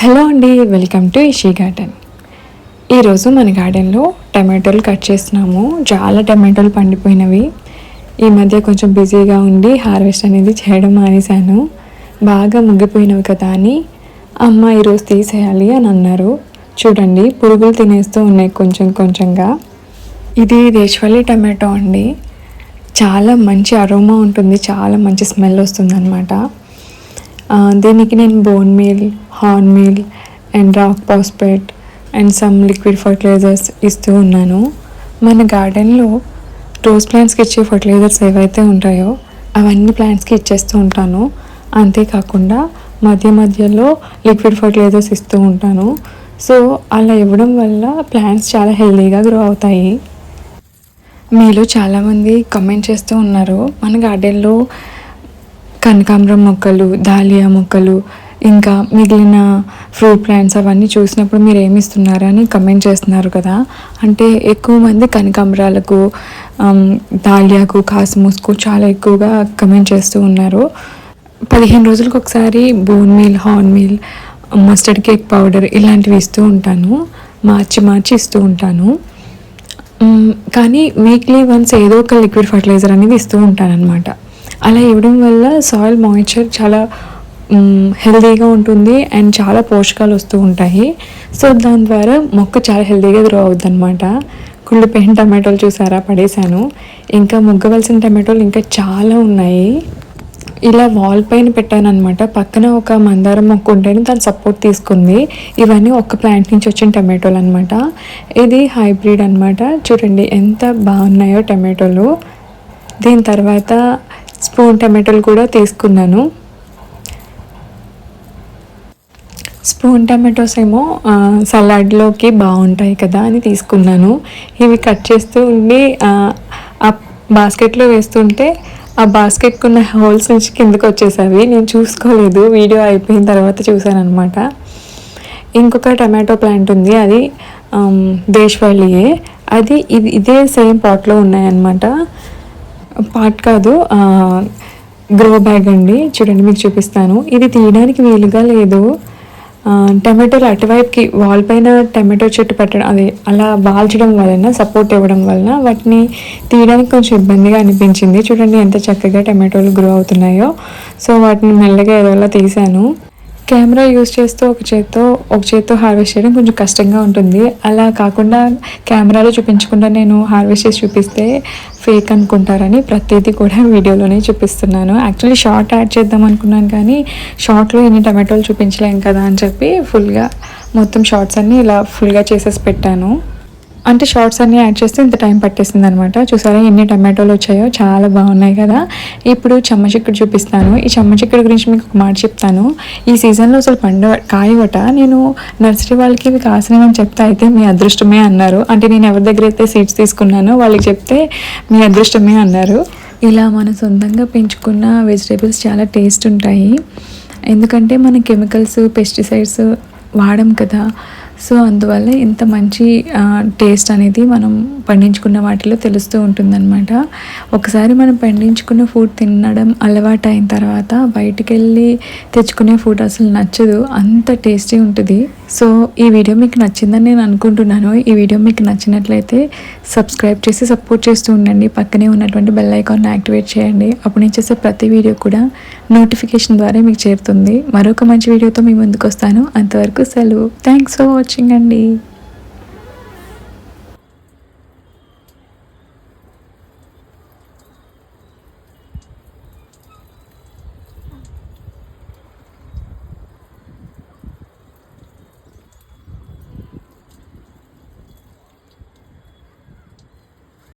Hello అండి, welcome to ఇషీ garden. ఈరోజు మన గార్డెన్లో టమాటోలు కట్ చేస్తున్నాము. చాలా టమాటోలు పండిపోయినవి. ఈ మధ్య కొంచెం బిజీగా ఉండి హార్వెస్ట్ అనేది చేయడం మానేశాను. బాగా ముగ్గిపోయినవి కదా అని అమ్మ ఈరోజు తీసేయాలి అని అన్నారు. చూడండి, పురుగులు తినేస్తూ ఉన్నాయి కొంచెం కొంచెంగా. ఇది దేశవాళీ టమాటో అండి. చాలా మంచి అరోమా ఉంటుంది, చాలా మంచి స్మెల్ వస్తుంది అన్నమాట. దీనికి నేను bone meal, horn meal and rock phosphate and some liquid fertilisers ఇస్తూ ఉన్నాను. మన గార్డెన్లో రోజ్ ప్లాంట్స్కి ఇచ్చే ఫర్టిలైజర్స్ ఏవైతే ఉంటాయో అవన్నీ ప్లాంట్స్కి ఇచ్చేస్తూ ఉంటాను. అంతేకాకుండా మధ్య మధ్యలో లిక్విడ్ ఫర్టిలైజర్స్ ఇస్తూ ఉంటాను. సో అలా ఇవ్వడం వల్ల ప్లాంట్స్ చాలా హెల్తీగా గ్రో అవుతాయి. మీలో చాలామంది కమెంట్ చేస్తూ ఉన్నారు, మన గార్డెన్లో కనకాంబరం మొక్కలు, దాలియా మొక్కలు, ఇంకా మిగిలిన ఫ్రూట్ ప్లాంట్స్ అవన్నీ చూసినప్పుడు మీరు ఏమి ఇస్తున్నారు అని కమెంట్ చేస్తున్నారు కదా. అంటే ఎక్కువ మంది కనకాంబరాలకు, దాలియాకు, కాస్మోస్కు చాలా ఎక్కువగా కమెంట్ చేస్తూ ఉన్నారు. 15 రోజులకు ఒకసారి bone meal, horn meal, mustard cake powder ఇలాంటివి ఇస్తూ ఉంటాను. మార్చి ఇస్తూ ఉంటాను. కానీ వీక్లీ వన్స్ ఏదో ఒక లిక్విడ్ ఫర్టిలైజర్ అనేది ఇస్తూ ఉంటాను అనమాట. అలా ఇవ్వడం వల్ల సాయిల్ మాయిశ్చర్ చాలా హెల్తీగా ఉంటుంది అండ్ చాలా పోషకాలు వస్తూ ఉంటాయి. సో దాని ద్వారా మొక్క చాలా హెల్తీగా గ్రో అవుద్ది అనమాట. కుళ్ళిపోయిన టమాటోలు చూసారా, పడేశాను. ఇంకా ముగ్గవలసిన టమాటోలు ఇంకా చాలా ఉన్నాయి. ఇలా వాల్ పైన పెట్టాను అనమాట. పక్కన ఒక మందారం మొక్క ఉంటేనే దాని సపోర్ట్ తీసుకుంది. ఇవన్నీ ఒక ప్లాంట్ నుంచి వచ్చిన టమాటోలు అనమాట. ఇది హైబ్రిడ్ అనమాట. చూడండి ఎంత బాగున్నాయో టమాటోలు. దీని తర్వాత స్పూన్ టమాటోలు కూడా తీసుకున్నాను. స్పూన్ టమాటోస్ ఏమో సలాడ్లోకి బాగుంటాయి కదా అని తీసుకున్నాను. ఇవి కట్ చేస్తూ ఉండి ఆ బాస్కెట్లో వేస్తుంటే ఆ బాస్కెట్కి ఉన్న హోల్స్ నుంచి కిందకు వచ్చేసేవి. నేను చూసుకోలేదు, వీడియో అయిపోయిన తర్వాత చూసాను అనమాట. ఇంకొక టమాటో ప్లాంట్ ఉంది, అది దేశవాళీయే. అది ఇదే సేమ్ పాట్లో ఉన్నాయన్నమాట. పాట్ కాదు, గ్రో బ్యాగ్ అండి. చూడండి, మీకు చూపిస్తాను. ఇది తీయడానికి వీలుగా లేదు. టమాటోలు అటువైపుకి వాల్ పైన టమాటో చెట్టు పెట్టడం, అది అలా వాల్చడం వలన, సపోర్ట్ ఇవ్వడం వలన వాటిని తీయడానికి కొంచెం ఇబ్బందిగా అనిపించింది. చూడండి ఎంత చక్కగా టమాటోలు గ్రో అవుతున్నాయో. సో వాటిని మెల్లగా ఏదోలా తీసాను. కెమెరా యూజ్ చేస్తూ ఒక చేత్తో హార్వెస్ట్ చేయడం కొంచెం కష్టంగా ఉంటుంది. అలా కాకుండా కెమెరాలో చూపించకుండా నేను హార్వెస్ట్ చేసి చూపిస్తే ఫేక్ అనుకుంటారని ప్రతిదీ కూడా వీడియోలోనే చూపిస్తున్నాను. యాక్చువల్లీ షార్ట్ యాడ్ చేద్దాం అనుకున్నాను, కానీ షార్ట్లో ఎన్ని టమాటోలు చూపించలేం కదా అని చెప్పి మొత్తం షార్ట్స్ అన్నీ ఇలా ఫుల్గా చేసేసి పెట్టాను. అంటే షార్ట్స్ అన్నీ యాడ్ చేస్తే ఇంత టైం పట్టేసింది అనమాట. చూసారా ఎన్ని టమాటోలు వచ్చాయో, చాలా బాగున్నాయి కదా. ఇప్పుడు చెమ్మచిక్కుడు చూపిస్తాను. ఈ చెమ్మచిక్కుడు గురించి మీకు ఒక మాట చెప్తాను. ఈ సీజన్లో అసలు కాయవట. నేను నర్సరీ వాళ్ళకి ఇవి కాసినవని చెప్తే అయితే మీ అదృష్టమే అన్నారు. అంటే నేను ఎవరి దగ్గర అయితే సీడ్స్ తీసుకున్నానో వాళ్ళకి చెప్తే మీ అదృష్టమే అన్నారు. ఇలా మన సొంతంగా పెంచుకున్న వెజిటేబుల్స్ చాలా టేస్ట్ ఉంటాయి. ఎందుకంటే మనం కెమికల్స్, పెస్టిసైడ్స్ వాడం కదా. సో అందువల్ల ఇంత మంచి టేస్ట్ అనేది మనం పండించుకున్న వాటిలో తెలుస్తూ ఉంటుందన్నమాట. ఒకసారి మనం పండించుకున్న ఫుడ్ తినడం అలవాటు అయిన తర్వాత బయటికి వెళ్ళి తెచ్చుకునే ఫుడ్ అసలు నచ్చదు, అంత టేస్టీ ఉంటుంది. సో ఈ వీడియో మీకు నచ్చిందని నేను అనుకుంటున్నాను. ఈ వీడియో మీకు నచ్చినట్లయితే సబ్స్క్రైబ్ చేసి సపోర్ట్ చేస్తూ ఉండండి. పక్కనే ఉన్నటువంటి బెల్ ఐకాన్ని యాక్టివేట్ చేయండి. అప్పుడు నేను చేసే ప్రతి వీడియో కూడా నోటిఫికేషన్ ద్వారా మీకు చేరుతుంది. మరొక మంచి వీడియోతో మీ ముందుకు వస్తాను. అంతవరకు సెలవు. థ్యాంక్స్ ఫర్ వాచింగ్ అండి.